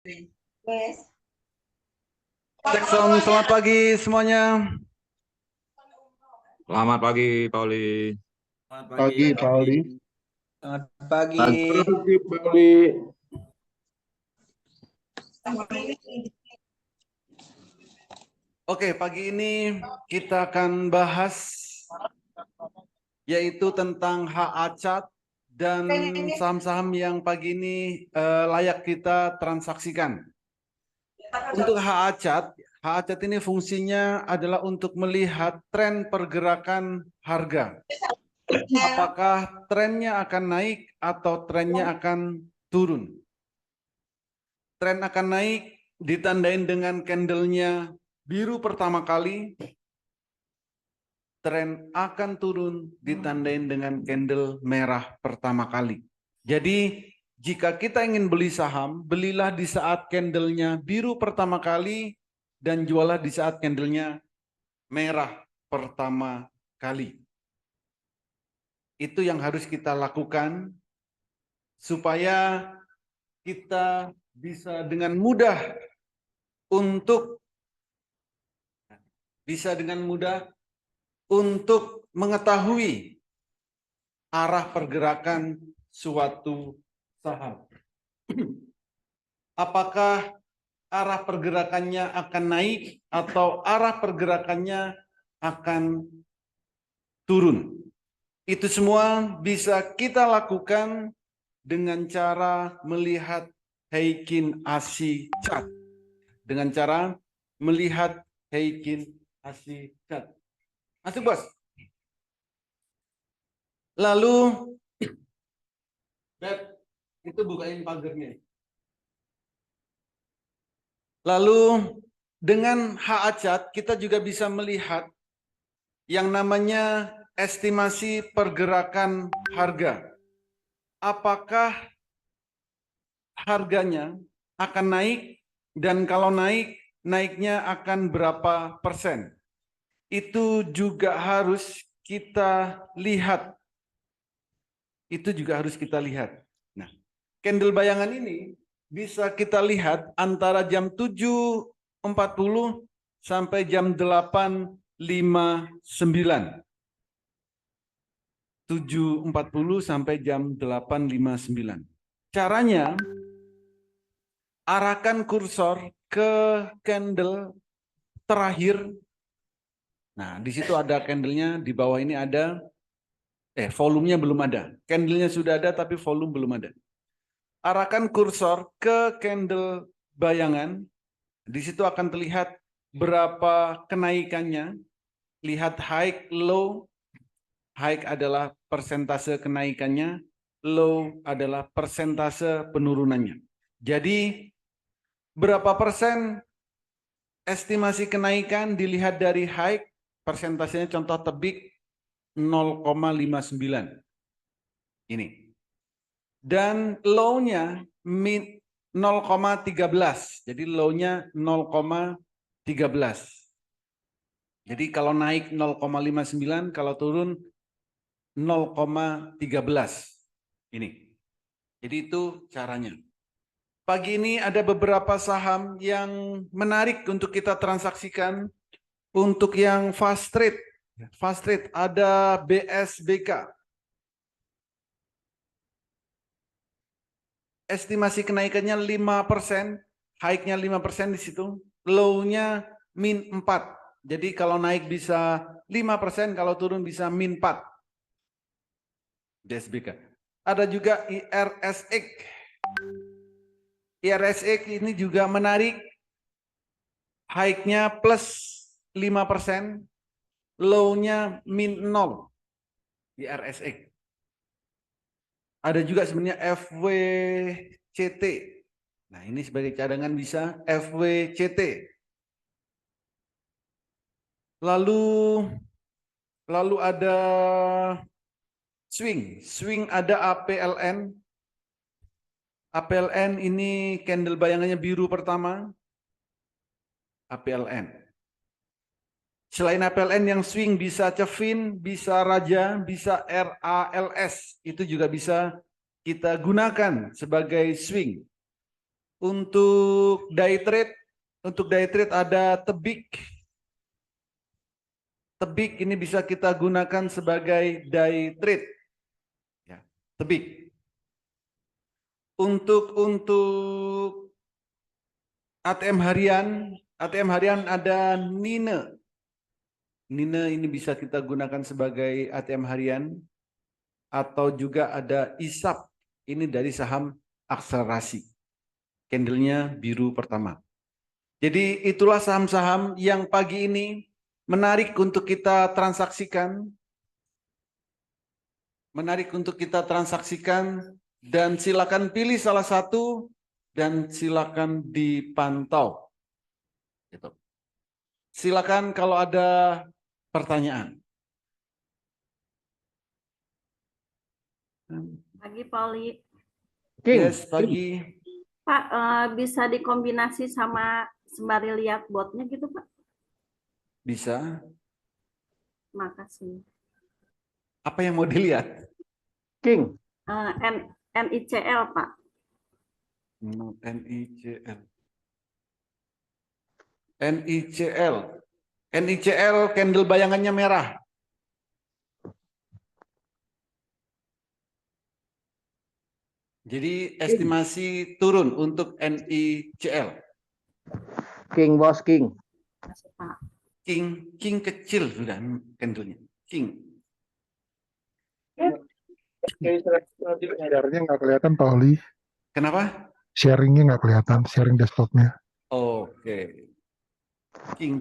Jackson, selamat pagi semuanya. Selamat pagi, Pauli. Selamat Pagi, Pak Aldi. Selamat pagi. Pagi, Pak Aldi. Oke, pagi ini kita akan bahas yaitu tentang hak acat dan saham-saham yang pagi ini layak kita transaksikan. Untuk hak acat ini fungsinya adalah untuk melihat tren pergerakan harga. Apakah trennya akan naik atau trennya akan turun? Tren akan naik ditandain dengan candlenya biru pertama kali. Tren akan turun ditandain dengan candle merah pertama kali. Jadi jika kita ingin beli saham, belilah di saat candlenya biru pertama kali dan jualah di saat candlenya merah pertama kali. Itu yang harus kita lakukan supaya kita bisa dengan mudah untuk mengetahui arah pergerakan suatu saham. Apakah arah pergerakannya akan naik atau arah pergerakannya akan turun? Itu semua bisa kita lakukan dengan cara melihat Heikin Ashi Chart. Dengan cara melihat Heikin Ashi Chart. Masuk, bos. Lalu, Beb, itu bukain pagernya. Lalu, dengan hak acat, kita juga bisa melihat yang namanya estimasi pergerakan harga. Apakah harganya akan naik, dan kalau naik, naiknya akan berapa persen? Itu juga harus kita lihat. Nah, candle bayangan ini bisa kita lihat antara jam 7.40 sampai jam 8.59. 7.40 sampai jam 8.59. Caranya, arahkan kursor ke candle terakhir. Nah, di situ ada candlenya, di bawah ini ada, volumenya belum ada. Candlenya sudah ada, tapi volume belum ada. Arahkan kursor ke candle bayangan. Di situ akan terlihat berapa kenaikannya. Lihat high, low. High adalah persentase kenaikannya. Low adalah persentase penurunannya. Jadi, berapa persen estimasi kenaikan dilihat dari high, persentasenya contoh tebik 0,59. Ini. Dan low-nya 0,13. Jadi low-nya 0,13. Jadi kalau naik 0,59, kalau turun 0,13. Ini. Jadi itu caranya. Pagi ini ada beberapa saham yang menarik untuk kita transaksikan. Untuk yang fast trade ada BSBK. Estimasi kenaikannya 5%, high-nya 5% di situ, low-nya -4. Jadi kalau naik bisa 5%, kalau turun bisa -4. BSBK. Ada juga IRSX. IRSX ini juga menarik. High-nya +5%, low-nya -0 di RSX. Ada juga sebenarnya FWCT. Nah, ini sebagai cadangan bisa FWCT. Lalu ada swing ada APLN. APLN ini candle bayangannya biru pertama. APLN. Selain APLN yang swing bisa Cevin, bisa Raja, bisa RALS. Itu juga bisa kita gunakan sebagai swing. Untuk ditrate ada tebik. Tebik ini bisa kita gunakan sebagai ditrate. Ya, tebik. Untuk ATM harian ada Nine. Nine ini bisa kita gunakan sebagai ATM harian. Atau juga ada ISAP. Ini dari saham akselerasi. Candlenya biru pertama. Jadi itulah saham-saham yang pagi ini menarik untuk kita transaksikan. Menarik untuk kita transaksikan. Dan silakan pilih salah satu dan silakan dipantau. Gitu. Silakan kalau ada pertanyaan. Pagi, Pak Oli. Yes, pagi. Pak, bisa dikombinasi sama sembari lihat botnya gitu, Pak? Bisa. Makasih. Apa yang mau dilihat? King. NICL, Pak. NICL. NICL. NICL candle bayangannya merah. Jadi estimasi turun untuk NICL. King, bos, King. Makasih, Pak. King kecil sudah candlenya. King. Sharingnya nggak kelihatan, Pak Oli. Kenapa? Sharingnya nggak kelihatan, sharing desktopnya. Oke. King.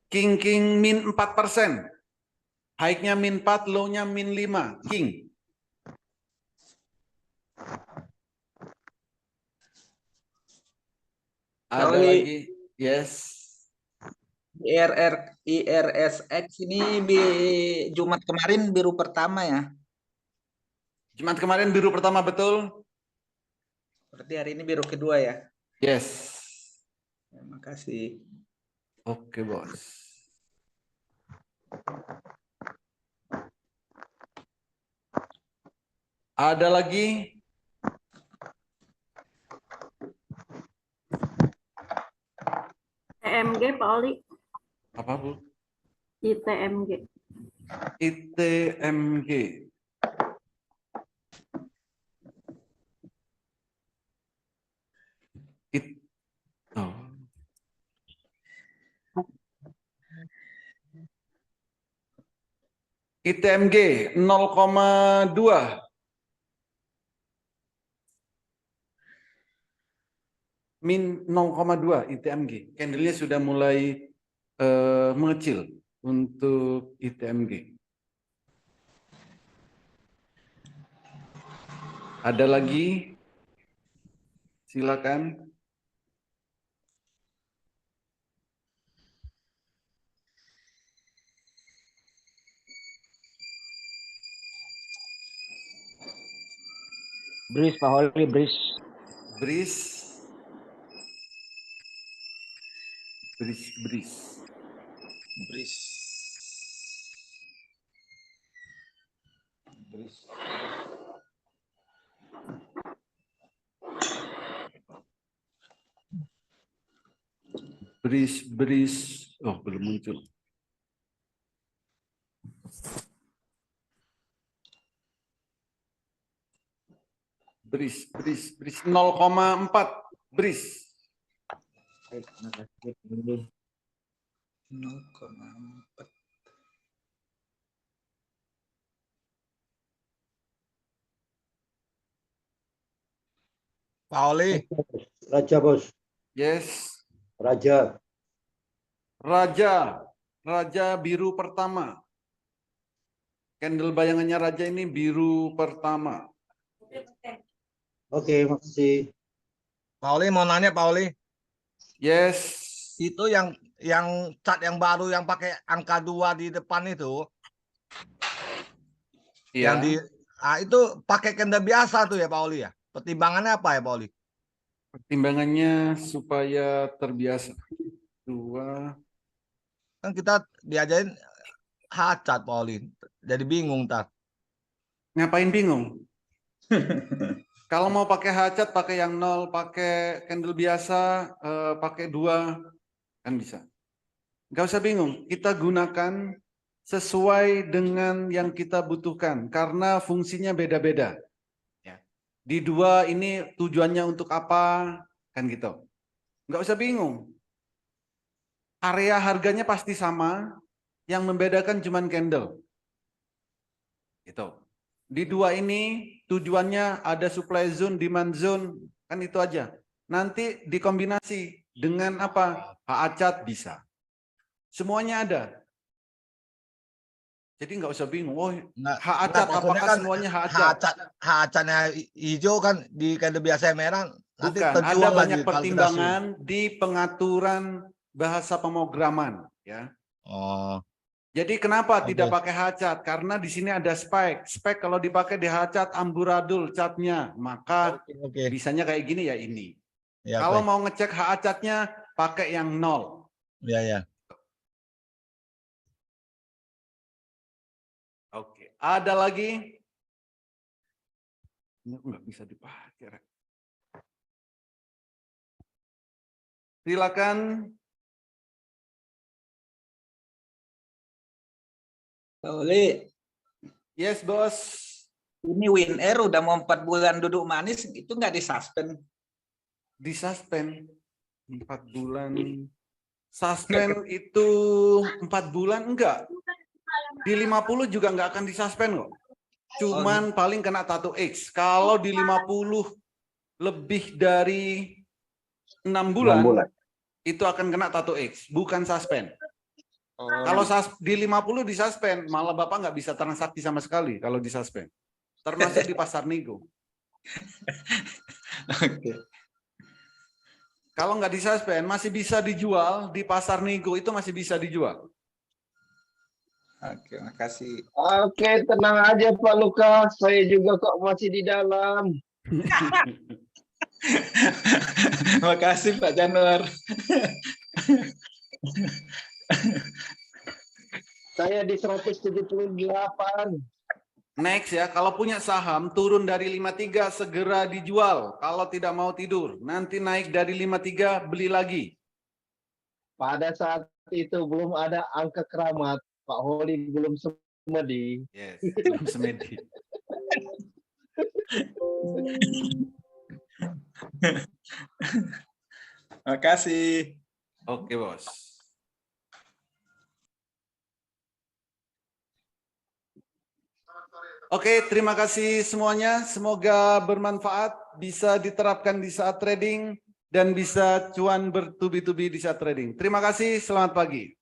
King min 4%. High-nya min 4, low-nya min 5. King. Ada Oli. lagi? Yes. IRSX ini Jumat kemarin biru pertama ya. Jumat kemarin biru pertama, betul? Berarti hari ini biru kedua ya. Yes. Terima kasih. Oke, bos. Ada lagi? TMG, Pak Oli. Apa, Bu? ITMG. ITMG. Oh. ITMG 0,2. Min 0,2 ITMG. Candlenya sudah mulai mengecil untuk ITMG. Ada lagi? Silakan. Bris, Pak Oli, Bris. Bris. Bris. Oh, belum muncul. Bris 0,4. Bris. 0,4. Pak Oli, Raja, bos. Yes. Raja. Raja biru pertama. Candle bayangannya Raja ini biru pertama. Oke, makasih. Pak Oli mau nanya Pak Oli, Yes. itu yang cat yang baru yang pakai angka 2 di depan itu, yang Iya. itu pakai candle biasa tuh ya Pak Oli ya? Pertimbangannya apa ya Pak Oli? Pertimbangannya supaya terbiasa. 2. Kan kita diajarin hacat Paulin. Jadi bingung tar. Ngapain bingung? Kalau mau pakai hajat, pakai yang 0, pakai candle biasa, pakai 2, kan bisa. Nggak usah bingung, kita gunakan sesuai dengan yang kita butuhkan, karena fungsinya beda-beda. Di 2 ini tujuannya untuk apa, kan gitu. Nggak usah bingung. Area harganya pasti sama, yang membedakan cuman candle. Gitu. Di 2 ini tujuannya ada supply zone, demand zone, kan itu aja. Nanti dikombinasi dengan apa? Hacat bisa. Semuanya ada. Jadi nggak usah bingung. Oh, hacat apakah kan semuanya hacat? hacatnya hijau kan di candle biasa merah. Nanti Bukan, ada terjual banyak lagi pertimbangan di pengaturan bahasa pemrograman, ya. Oh. Jadi kenapa Oke. tidak pakai hacat? Karena di sini ada spek. Spek kalau dipakai di hacat amburadul catnya, maka Oke. bisanya kayak gini ya ini. Ya, Kalau baik. mau ngecek hacatnya pakai yang 0. Ya, ya. Oke, ada lagi? Ini nggak bisa dipakai. Rek. Silakan. Pauli, Yes, bos. ini WinAir udah mau 4 bulan duduk manis, itu nggak disuspend. Disuspend 4 bulan. Suspend itu 4 bulan enggak. Di 50 juga enggak akan disuspend kok. Cuman paling kena tato X. Kalau di 50 lebih dari 6 bulan, itu akan kena tato X, bukan suspend. Kalau di 50 disuspend, malah Bapak nggak bisa transaksi sama sekali kalau disuspend. Termasuk di pasar nego. Oke. Kalau nggak disuspend, masih bisa dijual di pasar nego, itu masih bisa dijual. Oke, makasih. Oke, tenang aja Pak Lukas. Saya juga kok masih di dalam. Makasih Pak Januar. Saya di 178. Next ya, kalau punya saham turun dari 53 segera dijual. Kalau tidak mau tidur, nanti naik dari 53 beli lagi. Pada saat itu belum ada angka keramat. Pak Holi belum semedi. Yes, belum semedi. Makasih. Oke, bos. Oke, terima kasih semuanya. Semoga bermanfaat, bisa diterapkan di saat trading, dan bisa cuan bertubi-tubi di saat trading. Terima kasih, selamat pagi.